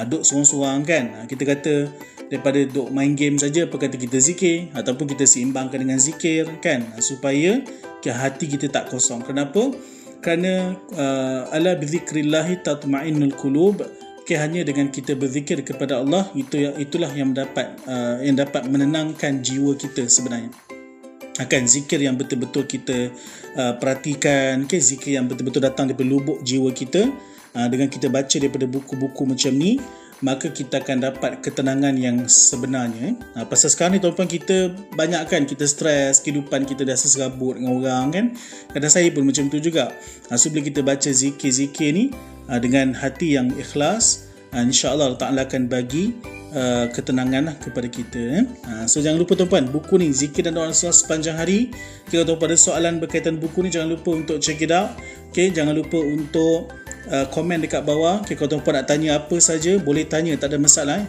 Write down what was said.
duk sorang-sorang kan, kita kata daripada duk main game saja, apa kata kita zikir, ataupun kita seimbangkan dengan zikir kan, supaya hati kita tak kosong. Kenapa? Kerana ala bizikrillahi tatma'innul qulub. Hanya dengan kita berzikir kepada Allah, itulah yang dapat menenangkan jiwa kita sebenarnya. Akan zikir yang betul-betul kita perhatikan, zikir yang betul-betul datang daripada lubuk jiwa kita. Dengan kita baca daripada buku-buku macam ni, maka kita akan dapat ketenangan yang sebenarnya. Pasal sekarang ni tuan-tuan, kita banyak kan, kita stres, kehidupan kita dah serabut dengan orang kan. Kadang saya pun macam tu juga. So bila kita baca zikir-zikir ni dengan hati yang ikhlas, insya-Allah Allah Ta'ala akan bagi ketenangan kepada kita. So jangan lupa tuan-tuan, buku ni Zikir dan Doa Rasulullah sepanjang hari. Jika tuan-tuan ada soalan berkaitan buku ni, jangan lupa untuk check it out. Jangan lupa untuk komen dekat bawah. Kalau tuan-tuan nak tanya apa saja, boleh tanya, tak ada masalah.